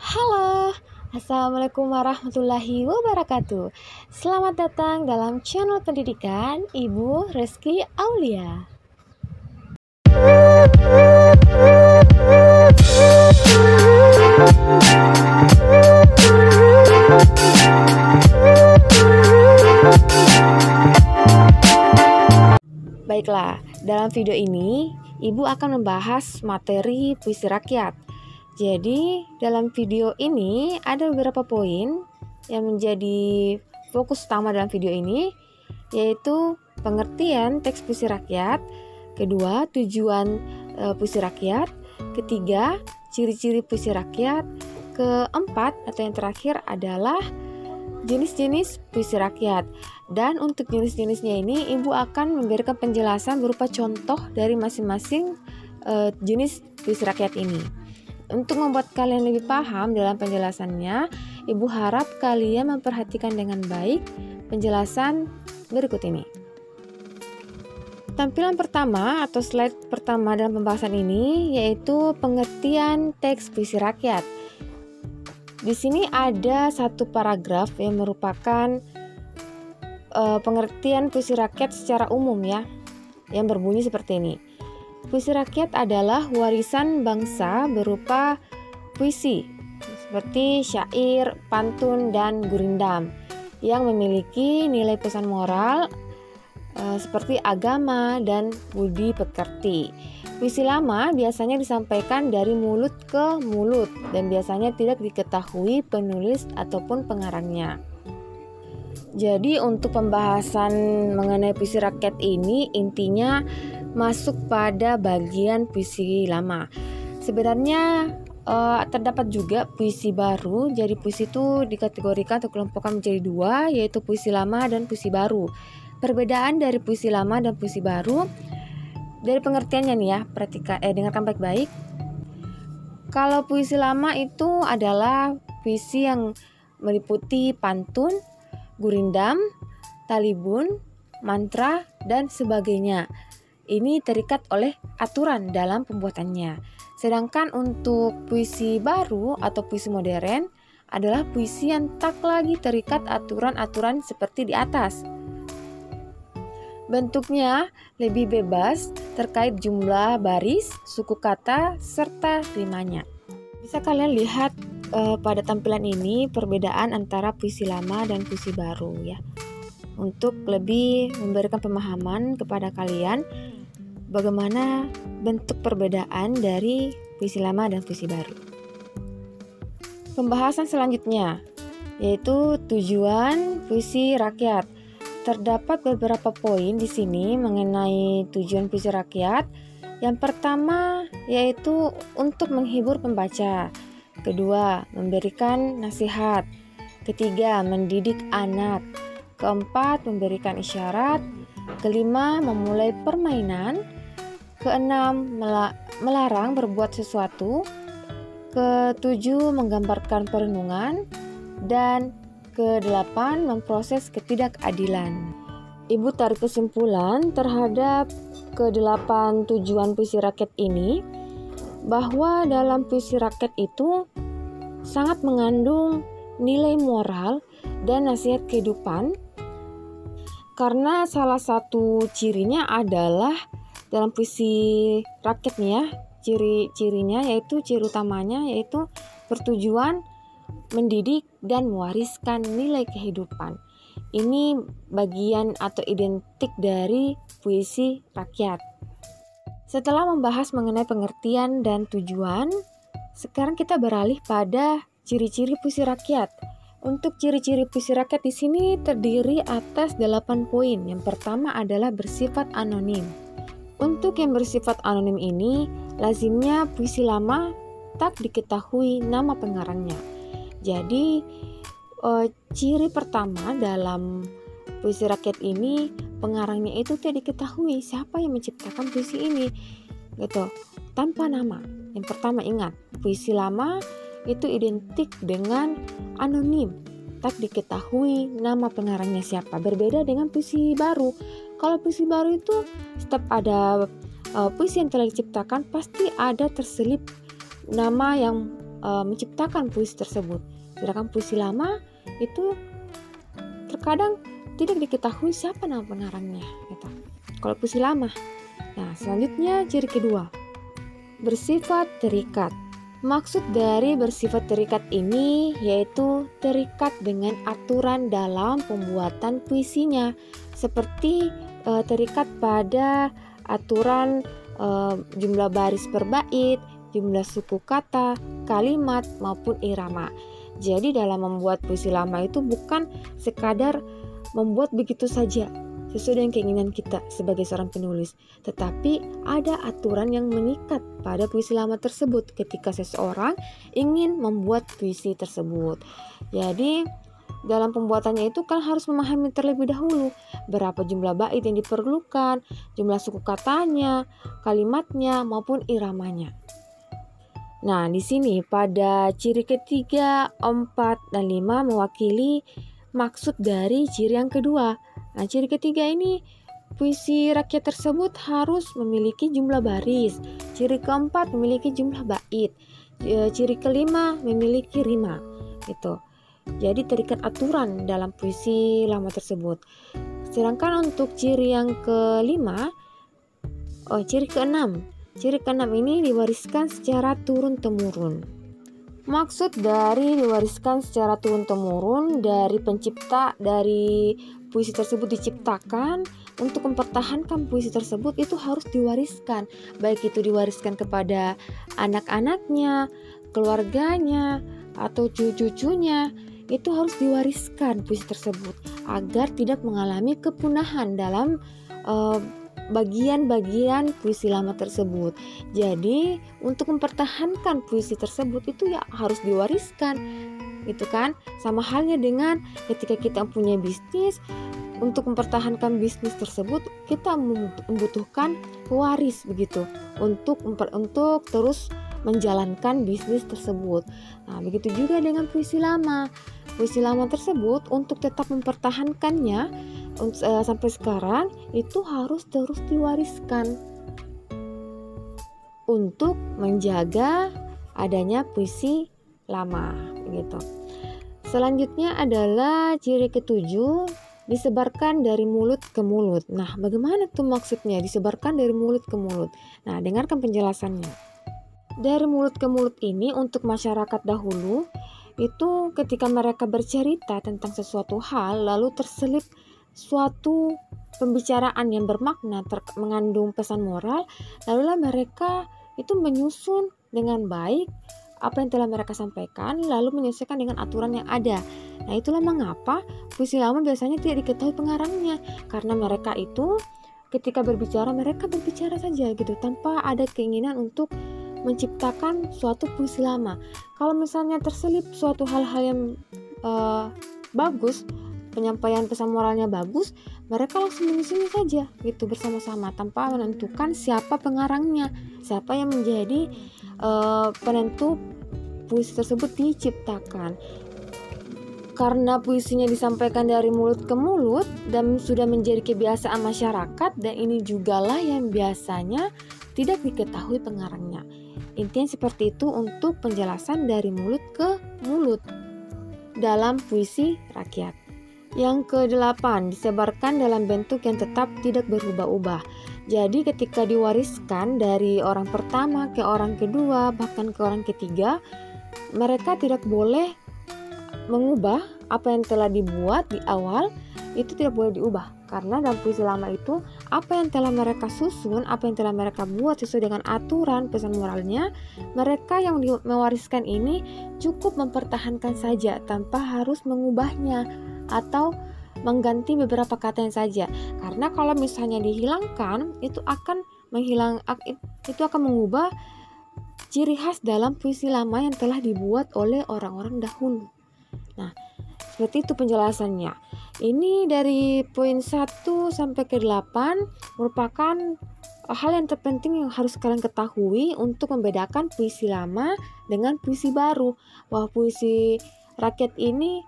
Halo, Assalamualaikum warahmatullahi wabarakatuh. Selamat datang dalam channel pendidikan Ibu Reski Aulia. Baiklah, dalam video ini Ibu akan membahas materi puisi rakyat. Jadi, dalam video ini ada beberapa poin yang menjadi fokus utama dalam video ini, yaitu pengertian teks puisi rakyat, kedua, tujuan puisi rakyat, ketiga, ciri-ciri puisi rakyat, keempat atau yang terakhir adalah jenis-jenis puisi rakyat. Dan untuk jenis-jenisnya ini, Ibu akan memberikan penjelasan berupa contoh dari masing-masing jenis puisi rakyat ini. Untuk membuat kalian lebih paham dalam penjelasannya, Ibu harap kalian memperhatikan dengan baik penjelasan berikut ini. Tampilan pertama atau slide pertama dalam pembahasan ini yaitu pengertian teks puisi rakyat. Di sini ada satu paragraf yang merupakan pengertian puisi rakyat secara umum ya, yang berbunyi seperti ini. Puisi rakyat adalah warisan bangsa berupa puisi seperti syair, pantun, dan gurindam yang memiliki nilai pesan moral seperti agama dan budi pekerti. Puisi lama biasanya disampaikan dari mulut ke mulut dan biasanya tidak diketahui penulis ataupun pengarangnya. Jadi untuk pembahasan mengenai puisi rakyat ini intinya masuk pada bagian puisi lama. Sebenarnya terdapat juga puisi baru. Jadi puisi itu dikategorikan atau kelompokkan menjadi dua, yaitu puisi lama dan puisi baru. Perbedaan dari puisi lama dan puisi baru dari pengertiannya nih ya, dengarkan baik-baik. Kalau puisi lama itu adalah puisi yang meliputi pantun, gurindam, talibun, mantra, dan sebagainya. Ini terikat oleh aturan dalam pembuatannya. Sedangkan untuk puisi baru atau puisi modern adalah puisi yang tak lagi terikat aturan-aturan seperti di atas. Bentuknya lebih bebas terkait jumlah baris, suku kata, serta rimanya. Bisa kalian lihat pada tampilan ini perbedaan antara puisi lama dan puisi baru ya. Untuk lebih memberikan pemahaman kepada kalian bagaimana bentuk perbedaan dari puisi lama dan puisi baru. Pembahasan selanjutnya yaitu tujuan puisi rakyat. Terdapat beberapa poin di sini mengenai tujuan puisi rakyat. Yang pertama yaitu untuk menghibur pembaca. Kedua, memberikan nasihat. Ketiga, mendidik anak. Keempat, memberikan isyarat. Kelima, memulai permainan. Keenam, melarang berbuat sesuatu. Ketujuh, menggambarkan perenungan. Dan kedelapan, memproses ketidakadilan. Ibu tarik kesimpulan terhadap kedelapan tujuan puisi rakyat ini bahwa dalam puisi rakyat itu sangat mengandung nilai moral dan nasihat kehidupan, karena salah satu cirinya adalah dalam puisi rakyat nih ya, ciri-cirinya yaitu ciri utamanya yaitu bertujuan mendidik dan mewariskan nilai kehidupan. Ini bagian atau identik dari puisi rakyat. Setelah membahas mengenai pengertian dan tujuan, sekarang kita beralih pada ciri-ciri puisi rakyat. Untuk ciri-ciri puisi rakyat di sini terdiri atas 8 poin. Yang pertama adalah bersifat anonim. Untuk yang bersifat anonim ini, lazimnya puisi lama tak diketahui nama pengarangnya. Jadi, ciri pertama dalam puisi rakyat ini, pengarangnya itu tidak diketahui siapa yang menciptakan puisi ini, gitu, tanpa nama. Yang pertama ingat, puisi lama itu identik dengan anonim, tak diketahui nama pengarangnya siapa. Berbeda dengan puisi baru. Kalau puisi baru itu setiap ada puisi yang telah diciptakan pasti ada terselip nama yang menciptakan puisi tersebut. Sedangkan puisi lama itu terkadang tidak diketahui siapa nama pengarangnya gitu. Kalau puisi lama. Nah, selanjutnya ciri kedua, bersifat terikat. Maksud dari bersifat terikat ini yaitu terikat dengan aturan dalam pembuatan puisinya, seperti terikat pada aturan jumlah baris per bait, jumlah suku kata, kalimat maupun irama. Jadi dalam membuat puisi lama itu bukan sekadar membuat begitu saja sesuai dengan keinginan kita sebagai seorang penulis, tetapi ada aturan yang mengikat pada puisi lama tersebut ketika seseorang ingin membuat puisi tersebut. Jadi dalam pembuatannya itu kan harus memahami terlebih dahulu berapa jumlah bait yang diperlukan, jumlah suku katanya, kalimatnya maupun iramanya. Nah, di sini pada ciri ketiga, 4, dan 5 mewakili maksud dari ciri yang kedua. Nah, ciri ketiga ini, puisi rakyat tersebut harus memiliki jumlah baris. Ciri keempat memiliki jumlah bait. Ciri kelima memiliki rima. Gitu. Jadi terikat aturan dalam puisi lama tersebut. Sedangkan untuk ciri yang kelima, ciri keenam. Ciri keenam ini diwariskan secara turun-temurun. Maksud dari diwariskan secara turun-temurun dari pencipta dari puisi tersebut diciptakan untuk mempertahankan puisi tersebut itu harus diwariskan. Baik itu diwariskan kepada anak-anaknya, keluarganya, atau cucu-cucunya. Itu harus diwariskan puisi tersebut agar tidak mengalami kepunahan dalam bagian-bagian puisi lama tersebut. Jadi untuk mempertahankan puisi tersebut itu ya harus diwariskan, gitu kan? Sama halnya dengan ketika kita punya bisnis, untuk mempertahankan bisnis tersebut kita membutuhkan pewaris begitu untuk terus menjalankan bisnis tersebut. Nah, begitu juga dengan puisi lama. Puisi lama tersebut untuk tetap mempertahankannya sampai sekarang itu harus terus diwariskan untuk menjaga adanya puisi lama gitu. Selanjutnya adalah ciri ketujuh, disebarkan dari mulut ke mulut. Nah, bagaimana tuh maksudnya disebarkan dari mulut ke mulut? Nah, dengarkan penjelasannya. Dari mulut ke mulut ini untuk masyarakat dahulu itu ketika mereka bercerita tentang sesuatu hal lalu terselip suatu pembicaraan yang bermakna mengandung pesan moral, lalulah mereka itu menyusun dengan baik apa yang telah mereka sampaikan lalu menyesuaikan dengan aturan yang ada. Nah, itulah mengapa puisi lama biasanya tidak diketahui pengarangnya, karena mereka itu ketika berbicara mereka berbicara saja gitu tanpa ada keinginan untuk menciptakan suatu puisi lama. Kalau misalnya terselip suatu hal-hal yang bagus, penyampaian pesan moralnya bagus, mereka langsung menyusunnya saja gitu bersama-sama tanpa menentukan siapa pengarangnya, siapa yang menjadi penentu puisi tersebut diciptakan. Karena puisinya disampaikan dari mulut ke mulut dan sudah menjadi kebiasaan masyarakat, dan ini jugalah yang biasanya tidak diketahui pengarangnya. Intinya seperti itu untuk penjelasan dari mulut ke mulut dalam puisi rakyat. Yang ke-8, disebarkan dalam bentuk yang tetap tidak berubah-ubah. Jadi ketika diwariskan dari orang pertama ke orang kedua, bahkan ke orang ketiga, mereka tidak boleh mengubah apa yang telah dibuat di awal, itu tidak boleh diubah. Karena dalam puisi lama itu, apa yang telah mereka susun, apa yang telah mereka buat sesuai dengan aturan pesan moralnya, mereka yang mewariskan ini cukup mempertahankan saja tanpa harus mengubahnya atau mengganti beberapa katanya saja. Karena kalau misalnya dihilangkan, itu akan mengubah ciri khas dalam puisi lama yang telah dibuat oleh orang-orang dahulu. Nah, seperti itu penjelasannya. Ini dari poin 1 sampai ke 8 merupakan hal yang terpenting yang harus kalian ketahui untuk membedakan puisi lama dengan puisi baru. Bahwa puisi rakyat ini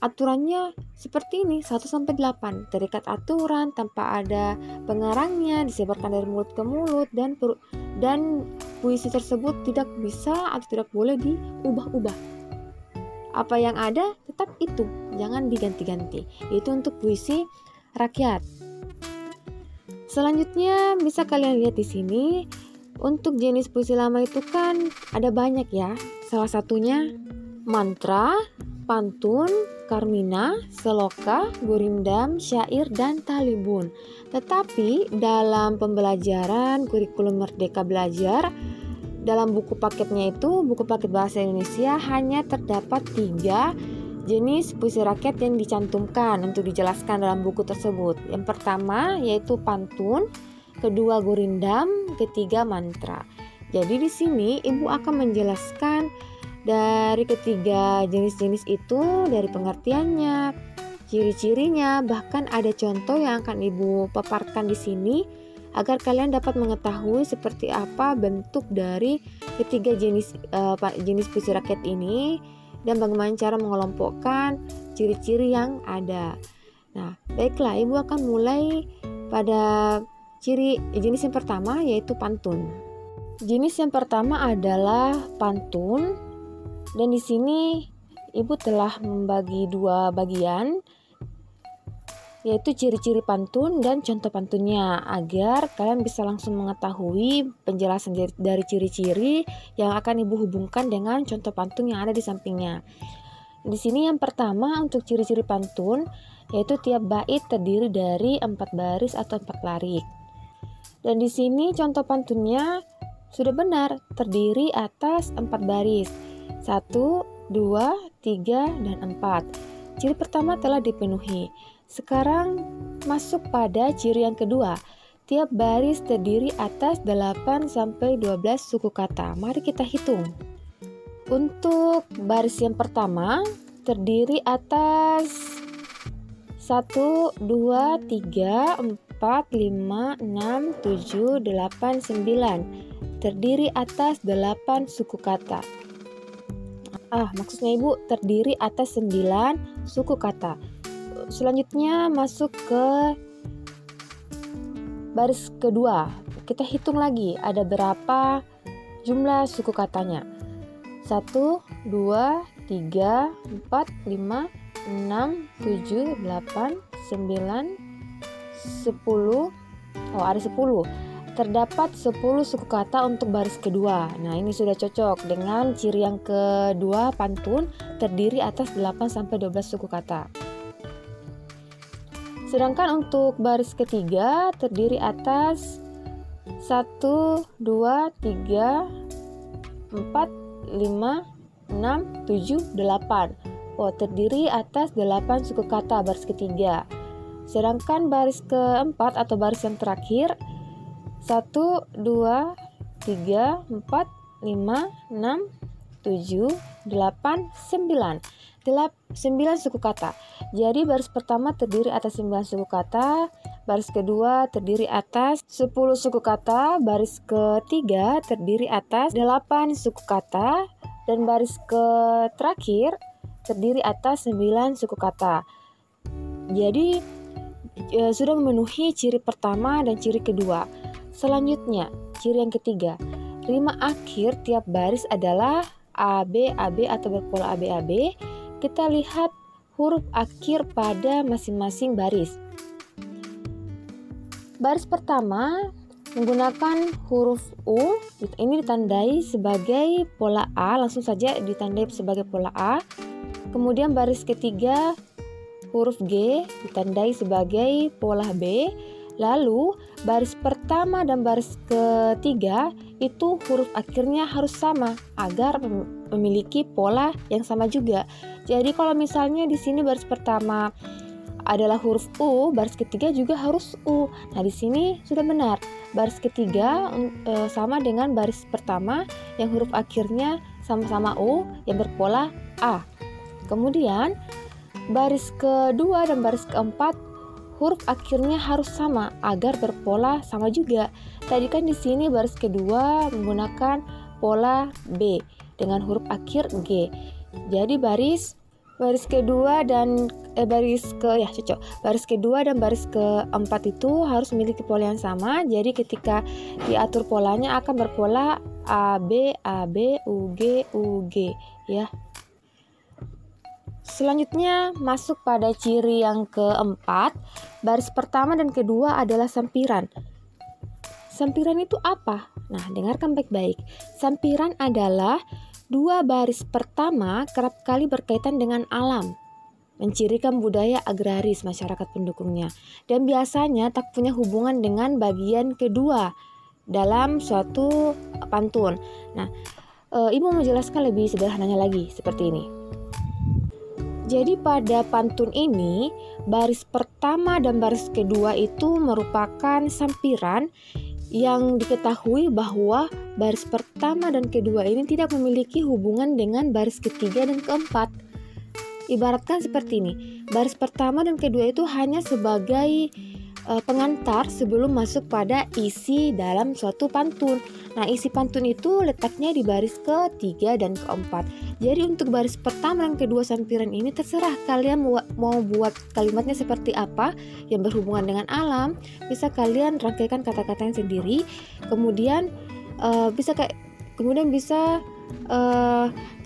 aturannya seperti ini, 1 sampai 8, terikat aturan tanpa ada pengarangnya, disebarkan dari mulut ke mulut dan puisi tersebut tidak bisa atau tidak boleh diubah-ubah. Apa yang ada tetap itu, jangan diganti-ganti. Itu untuk puisi rakyat. Selanjutnya bisa kalian lihat di sini. Untuk jenis puisi lama itu kan ada banyak ya. Salah satunya mantra, pantun, karmina, seloka, gurindam, syair, dan talibun. Tetapi dalam pembelajaran kurikulum Merdeka Belajar, dalam buku paketnya itu, buku paket bahasa Indonesia, hanya terdapat 3 jenis puisi rakyat yang dicantumkan untuk dijelaskan dalam buku tersebut. Yang pertama yaitu pantun, kedua gurindam, ketiga mantra. Jadi di sini ibu akan menjelaskan dari ketiga jenis-jenis itu, dari pengertiannya, ciri-cirinya, bahkan ada contoh yang akan ibu paparkan di sini agar kalian dapat mengetahui seperti apa bentuk dari ketiga jenis puisi rakyat ini dan bagaimana cara mengelompokkan ciri-ciri yang ada. Nah, baiklah, ibu akan mulai pada jenis yang pertama yaitu pantun. Jenis yang pertama adalah pantun, dan di sini ibu telah membagi 2 bagian, yaitu ciri-ciri pantun dan contoh pantunnya, agar kalian bisa langsung mengetahui penjelasan dari ciri-ciri yang akan ibu hubungkan dengan contoh pantun yang ada di sampingnya. Di sini yang pertama untuk ciri-ciri pantun yaitu tiap bait terdiri dari 4 baris atau 4 larik. Dan di sini contoh pantunnya sudah benar, terdiri atas 4 baris. 1, 2, 3, dan 4. Ciri pertama telah dipenuhi. Sekarang masuk pada ciri yang kedua. Tiap baris terdiri atas 8 sampai 12 suku kata. Mari kita hitung. Untuk baris yang pertama terdiri atas 1, 2, 3, 4, 5, 6, 7, 8, 9. Terdiri atas 8 suku kata. Maksudnya ibu terdiri atas 9 suku kata. Selanjutnya masuk ke baris kedua. Kita hitung lagi ada berapa jumlah suku katanya. 1, 2, 3, 4, 5, 6, 7, 8, 9, 10. Ada 10. Terdapat 10 suku kata untuk baris kedua. Nah, ini sudah cocok dengan ciri yang kedua pantun, terdiri atas 8 sampai 12 suku kata. Sedangkan untuk baris ketiga terdiri atas 1, 2, 3, 4, 5, 6, 7, 8. Terdiri atas 8 suku kata baris ketiga. Sedangkan baris keempat atau baris yang terakhir 1, 2, 3, 4, 5, 6, 7, 8, 9. 9 suku kata. Jadi baris pertama terdiri atas 9 suku kata, baris kedua terdiri atas 10 suku kata, baris ketiga terdiri atas 8 suku kata, dan baris terakhir terdiri atas 9 suku kata. Jadi sudah memenuhi ciri pertama dan ciri kedua. Selanjutnya, ciri yang ketiga. Rima akhir tiap baris adalah AB, AB atau berpola AB, AB. Kita lihat huruf akhir pada masing-masing baris. Baris pertama menggunakan huruf U, ini ditandai sebagai pola A, langsung saja ditandai sebagai pola A. Kemudian baris ketiga huruf G ditandai sebagai pola B. Lalu baris pertama dan baris ketiga itu huruf akhirnya harus sama agar memiliki pola yang sama juga. Jadi kalau misalnya di sini baris pertama adalah huruf U, baris ketiga juga harus U. Nah, di sini sudah benar. Baris ketiga sama dengan baris pertama yang huruf akhirnya sama-sama U yang berpola A. Kemudian baris kedua dan baris keempat huruf akhirnya harus sama agar berpola sama juga. Tadi kan di sini baris kedua menggunakan pola B dengan huruf akhir G. Jadi baris Baris kedua dan baris kedua dan baris keempat itu harus memiliki pola yang sama. Jadi ketika diatur polanya akan berpola AB, AB, UG, UG ya. Selanjutnya masuk pada ciri yang keempat. Baris pertama dan kedua adalah sampiran. Sampiran itu apa? Nah, dengarkan baik-baik. Sampiran adalah dua baris pertama kerap kali berkaitan dengan alam, mencirikan budaya agraris masyarakat pendukungnya, dan biasanya tak punya hubungan dengan bagian kedua dalam suatu pantun. Nah, Ibu menjelaskan lebih sederhananya lagi seperti ini. Jadi pada pantun ini, baris pertama dan baris kedua itu merupakan sampiran yang diketahui bahwa baris pertama dan kedua ini tidak memiliki hubungan dengan baris ketiga dan keempat. Ibaratkan seperti ini, baris pertama dan kedua itu hanya sebagai pengantar sebelum masuk pada isi dalam suatu pantun. Nah, isi pantun itu letaknya di baris ketiga dan keempat. Jadi untuk baris pertama dan kedua sampiran ini terserah kalian mau buat kalimatnya seperti apa yang berhubungan dengan alam. Bisa kalian rangkaikan kata-katanya sendiri. Kemudian bisa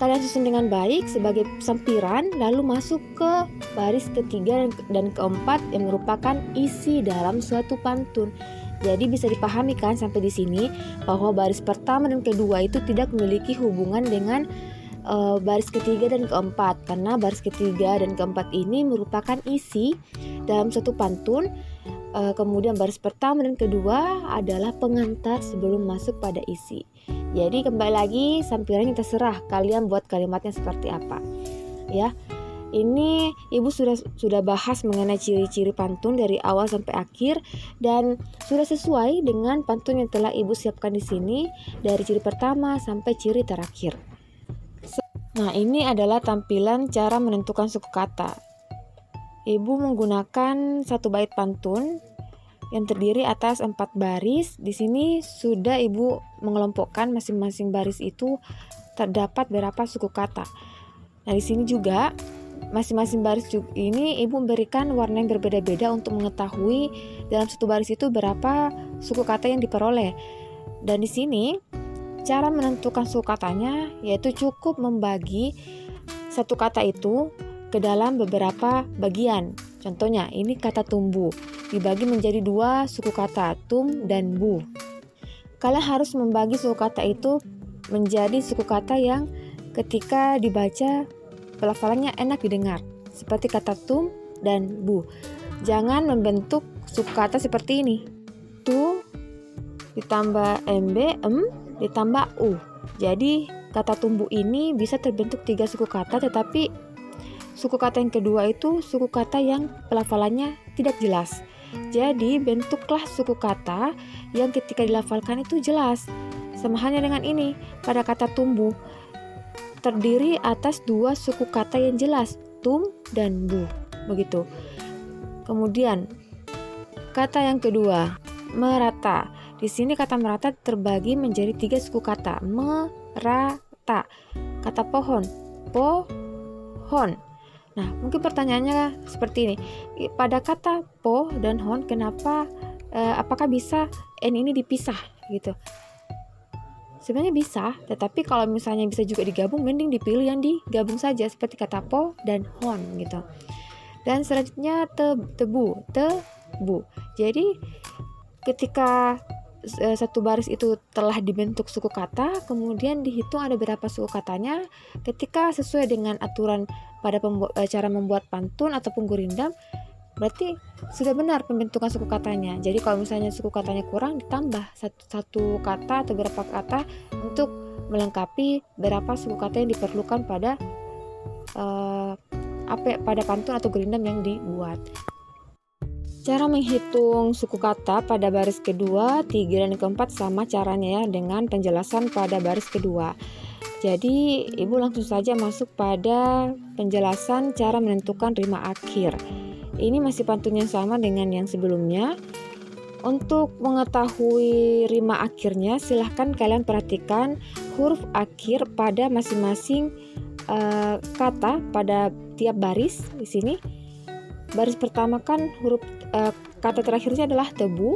kalian susun dengan baik sebagai sampiran, lalu masuk ke baris ketiga dan keempat yang merupakan isi dalam suatu pantun. Jadi bisa dipahami kan sampai di sini bahwa baris pertama dan kedua itu tidak memiliki hubungan dengan baris ketiga dan keempat, karena baris ketiga dan keempat ini merupakan isi dalam suatu pantun. Kemudian baris pertama dan kedua adalah pengantar sebelum masuk pada isi. Jadi kembali lagi, sampirannya terserah kalian buat kalimatnya seperti apa ya. Ini Ibu sudah bahas mengenai ciri-ciri pantun dari awal sampai akhir, dan sudah sesuai dengan pantun yang telah Ibu siapkan di sini dari ciri pertama sampai ciri terakhir. Nah, ini adalah tampilan cara menentukan suku kata. Ibu menggunakan satu bait pantun yang terdiri atas 4 baris. Di sini sudah Ibu mengelompokkan masing-masing baris itu terdapat berapa suku kata. Nah, di sini juga masing-masing baris ini Ibu memberikan warna yang berbeda-beda untuk mengetahui dalam satu baris itu berapa suku kata yang diperoleh. Dan di sini cara menentukan suku katanya yaitu cukup membagi satu kata itu ke dalam beberapa bagian. Contohnya, ini kata tumbuh dibagi menjadi 2 suku kata, tum dan bu. Kalian harus membagi suku kata itu menjadi suku kata yang ketika dibaca pelafalannya enak didengar, seperti kata tum dan bu. Jangan membentuk suku kata seperti ini. Tu ditambah mb, ditambah u. Jadi kata tumbuh ini bisa terbentuk 3 suku kata, tetapi suku kata yang kedua itu suku kata yang pelafalannya tidak jelas. Jadi bentuklah suku kata yang ketika dilafalkan itu jelas. Sama halnya dengan ini, pada kata tumbuh terdiri atas 2 suku kata yang jelas, tum dan bu. Begitu. Kemudian kata yang kedua, merata. Di sini kata merata terbagi menjadi 3 suku kata, merata. Kata pohon, pohon. Nah, mungkin pertanyaannya seperti ini. Pada kata po dan hon, apakah bisa n ini dipisah gitu? Sebenarnya bisa, tetapi kalau misalnya bisa juga digabung, mending dipilih yang digabung saja seperti kata po dan hon gitu. Dan selanjutnya tebu. Jadi ketika satu baris itu telah dibentuk suku kata, kemudian dihitung ada berapa suku katanya. Ketika sesuai dengan aturan pada cara membuat pantun ataupun gurindam, berarti sudah benar pembentukan suku katanya. Jadi kalau misalnya suku katanya kurang, ditambah satu kata atau beberapa kata untuk melengkapi berapa suku kata yang diperlukan pada pada pantun atau gurindam yang dibuat. Cara menghitung suku kata pada baris kedua, 3 dan keempat sama caranya ya dengan penjelasan pada baris kedua. Jadi Ibu langsung saja masuk pada penjelasan cara menentukan rima akhir. Ini masih pantun yang sama dengan yang sebelumnya. Untuk mengetahui rima akhirnya, silahkan kalian perhatikan huruf akhir pada masing-masing kata pada tiap baris. Di sini baris pertama kan huruf kata terakhirnya adalah tebu,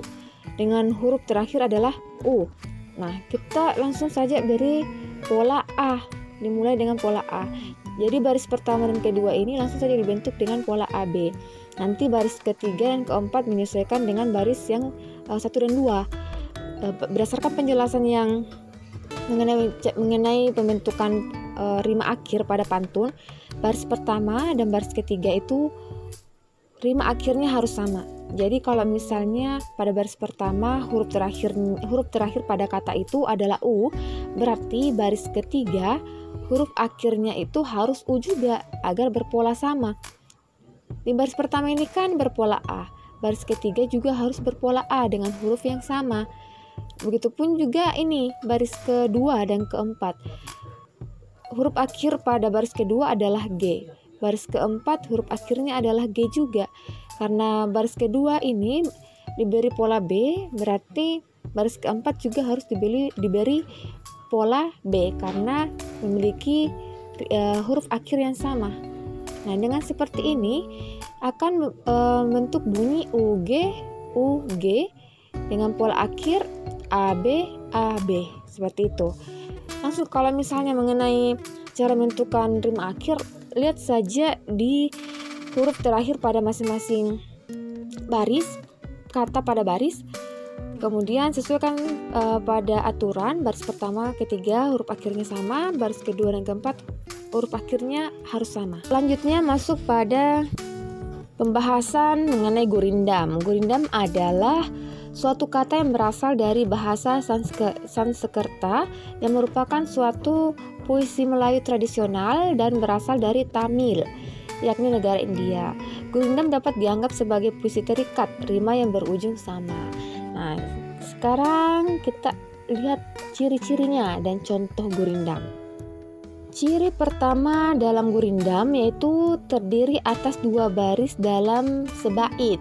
dengan huruf terakhir adalah U. Nah, kita langsung saja beri pola A, dimulai dengan pola A. Jadi baris pertama dan kedua ini langsung saja dibentuk dengan pola AB. Nanti baris ketiga dan keempat menyesuaikan dengan baris yang 1 dan 2. Berdasarkan penjelasan yang mengenai pembentukan rima akhir pada pantun, baris pertama dan baris ketiga itu rima akhirnya harus sama. Jadi kalau misalnya pada baris pertama huruf terakhir pada kata itu adalah U, berarti baris ketiga huruf akhirnya itu harus U juga agar berpola sama. Di baris pertama ini kan berpola A, baris ketiga juga harus berpola A dengan huruf yang sama. Begitupun juga ini baris kedua dan keempat. Huruf akhir pada baris kedua adalah G. Baris keempat huruf akhirnya adalah G juga. Karena baris kedua ini diberi pola B, berarti baris keempat juga harus diberi pola B karena memiliki huruf akhir yang sama. Nah, dengan seperti ini akan membentuk bunyi UG dengan pola akhir AB seperti itu. Langsung kalau misalnya mengenai cara menentukan rima akhir, lihat saja di huruf terakhir pada masing-masing baris, kata pada baris. Kemudian sesuaikan pada aturan, baris pertama, ketiga huruf akhirnya sama, baris kedua dan keempat huruf akhirnya harus sama. Selanjutnya masuk pada pembahasan mengenai gurindam. Gurindam adalah suatu kata yang berasal dari bahasa Sanskerta yang merupakan suatu puisi Melayu tradisional dan berasal dari Tamil, yakni negara India. Gurindam dapat dianggap sebagai puisi terikat, rima yang berujung sama. Nah, sekarang kita lihat ciri-cirinya dan contoh gurindam. Ciri pertama dalam gurindam yaitu terdiri atas 2 baris dalam sebait.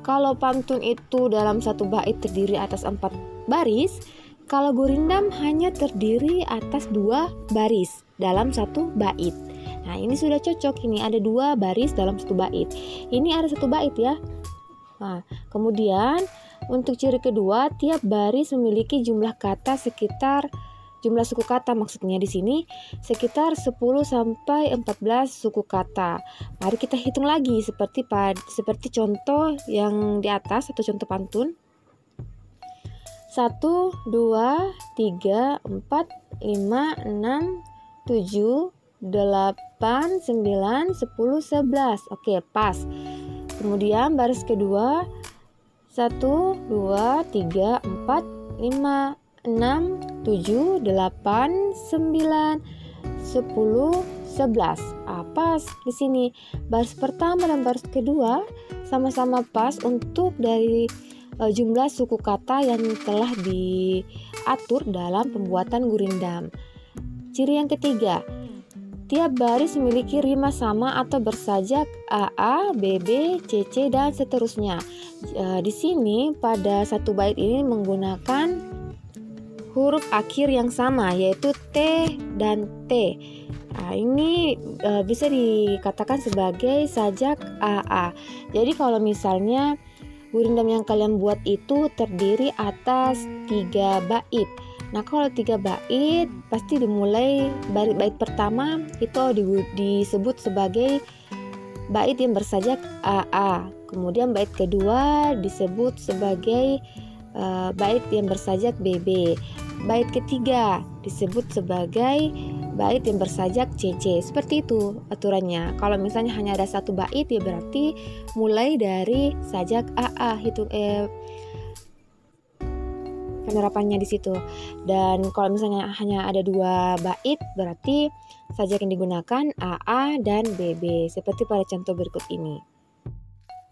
Kalau pantun itu dalam satu bait terdiri atas 4 baris, kalau gurindam hanya terdiri atas 2 baris dalam satu bait. Nah, ini sudah cocok, ini ada 2 baris dalam satu bait. Ini ada 1 bait ya. Nah, kemudian untuk ciri kedua, tiap baris memiliki jumlah suku kata maksudnya di sini sekitar 10 sampai 14 suku kata. Mari kita hitung lagi seperti contoh yang di atas atau contoh pantun. 1, 2, 3, 4, 5, 6, 7, 8, 9, 10, 11. Oke, pas. Kemudian baris kedua 1, 2, 3, 4, 5, 6, 7, 8, 9, 10, 11. Pas di sini. Baris pertama dan baris kedua sama-sama pas untuk dari jumlah suku kata yang telah diatur dalam pembuatan gurindam. Ciri yang ketiga, tiap baris memiliki rima sama atau bersajak AA, BB, CC, dan seterusnya. Di sini pada satu bait ini menggunakan huruf akhir yang sama yaitu T dan T. Nah, ini bisa dikatakan sebagai sajak AA. Jadi kalau misalnya gurindam yang kalian buat itu terdiri atas 3 bait. Nah, kalau 3 bait pasti dimulai bait pertama itu disebut sebagai bait yang bersajak AA. Kemudian bait kedua disebut sebagai bait yang bersajak BB. Bait ketiga disebut sebagai bait yang bersajak CC. Seperti itu aturannya. Kalau misalnya hanya ada 1 bait ya berarti mulai dari sajak AA penerapannya di situ. Dan kalau misalnya hanya ada 2 bait berarti sajak yang digunakan AA dan BB seperti pada contoh berikut ini.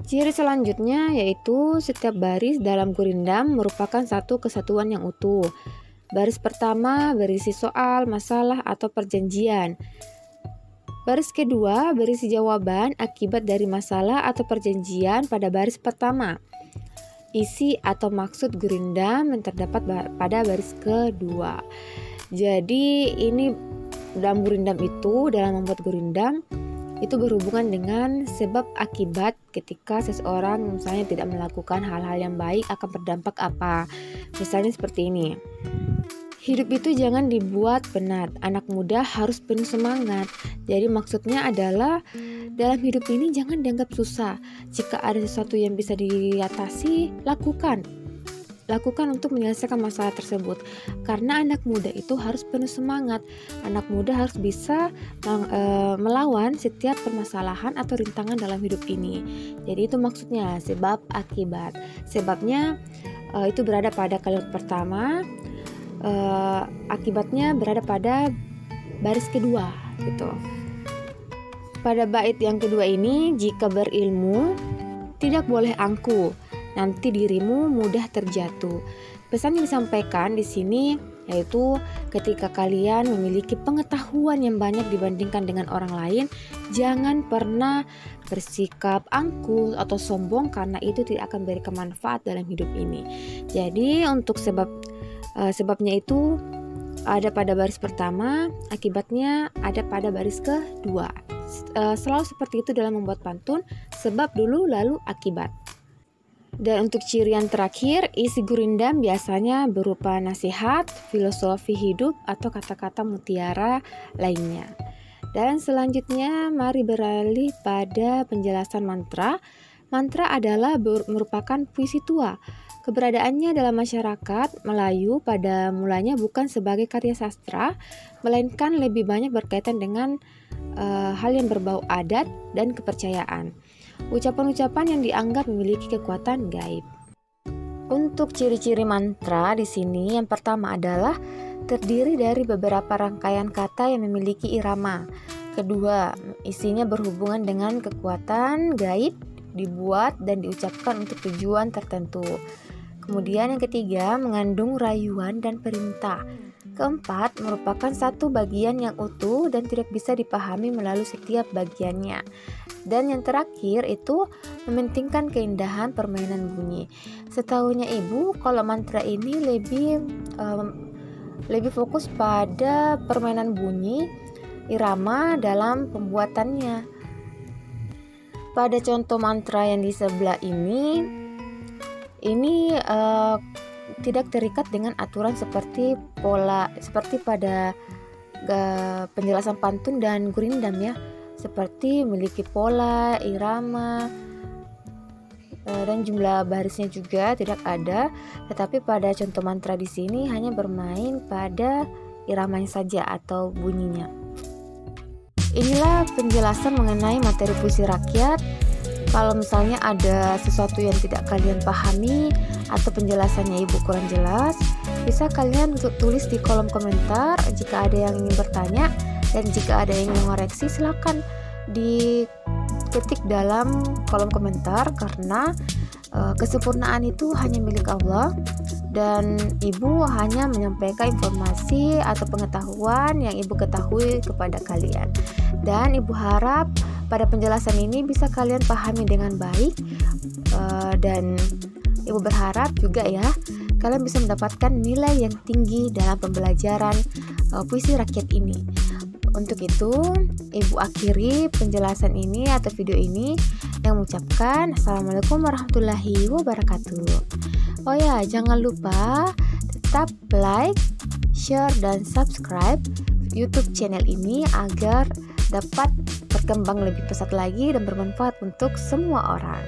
Ciri selanjutnya yaitu setiap baris dalam gurindam merupakan satu kesatuan yang utuh. Baris pertama berisi soal, masalah, atau perjanjian. Baris kedua berisi jawaban akibat dari masalah atau perjanjian pada baris pertama. Isi atau maksud gurindam yang terdapat pada baris kedua. Jadi ini dalam gurindam itu, dalam membuat gurindam itu berhubungan dengan sebab akibat. Ketika seseorang misalnya tidak melakukan hal-hal yang baik akan berdampak apa. Misalnya seperti ini. Hidup itu jangan dibuat penat. Anak muda harus penuh semangat. Jadi maksudnya adalah dalam hidup ini jangan dianggap susah. Jika ada sesuatu yang bisa diatasi, lakukan untuk menyelesaikan masalah tersebut. Karena anak muda itu harus penuh semangat. Anak muda harus bisa melawan setiap permasalahan atau rintangan dalam hidup ini. Jadi itu maksudnya sebab akibat. Sebabnya itu berada pada kalimat pertama, akibatnya berada pada baris kedua gitu. Pada bait yang kedua ini, jika berilmu tidak boleh angkuh, nanti dirimu mudah terjatuh. Pesan yang disampaikan di sini yaitu ketika kalian memiliki pengetahuan yang banyak dibandingkan dengan orang lain, jangan pernah bersikap angkuh atau sombong karena itu tidak akan memberikan manfaat dalam hidup ini. Jadi untuk sebabnya itu ada pada baris pertama, akibatnya ada pada baris kedua. Selalu seperti itu dalam membuat pantun, sebab dulu lalu akibat. Dan untuk ciri yang terakhir, isi gurindam biasanya berupa nasihat, filosofi hidup, atau kata-kata mutiara lainnya. Dan selanjutnya mari beralih pada penjelasan mantra. Mantra adalah merupakan puisi tua. Keberadaannya dalam masyarakat Melayu pada mulanya bukan sebagai karya sastra, melainkan lebih banyak berkaitan dengan hal yang berbau adat dan kepercayaan. Ucapan-ucapan yang dianggap memiliki kekuatan gaib. Untuk ciri-ciri mantra di sini, yang pertama adalah terdiri dari beberapa rangkaian kata yang memiliki irama. Kedua, isinya berhubungan dengan kekuatan gaib, dibuat dan diucapkan untuk tujuan tertentu. Kemudian yang ketiga, mengandung rayuan dan perintah. Keempat, merupakan satu bagian yang utuh dan tidak bisa dipahami melalui setiap bagiannya. Dan yang terakhir itu mementingkan keindahan permainan bunyi. Setahunya ibu, kalau mantra ini lebih fokus pada permainan bunyi, irama dalam pembuatannya. Pada contoh mantra yang di sebelah ini tidak terikat dengan aturan seperti pada penjelasan pantun dan gurindam ya, seperti memiliki pola, irama, dan jumlah barisnya juga tidak ada. Tetapi pada contoh mantra di sini hanya bermain pada iramanya saja atau bunyinya. Inilah penjelasan mengenai materi puisi rakyat. Kalau misalnya ada sesuatu yang tidak kalian pahami atau penjelasannya ibu kurang jelas, bisa kalian tulis di kolom komentar. Jika ada yang ingin bertanya dan jika ada yang ingin mengoreksi, silakan diketik dalam kolom komentar, karena kesempurnaan itu hanya milik Allah dan ibu hanya menyampaikan informasi atau pengetahuan yang ibu ketahui kepada kalian. Dan ibu harap pada penjelasan ini bisa kalian pahami dengan baik, dan ibu berharap juga ya kalian bisa mendapatkan nilai yang tinggi dalam pembelajaran puisi rakyat ini. Untuk itu ibu akhiri penjelasan ini atau video ini yang mengucapkan Assalamualaikum warahmatullahi wabarakatuh. Oh ya, jangan lupa tetap like, share, dan subscribe YouTube channel ini agar dapat berkembang lebih pesat lagi dan bermanfaat untuk semua orang.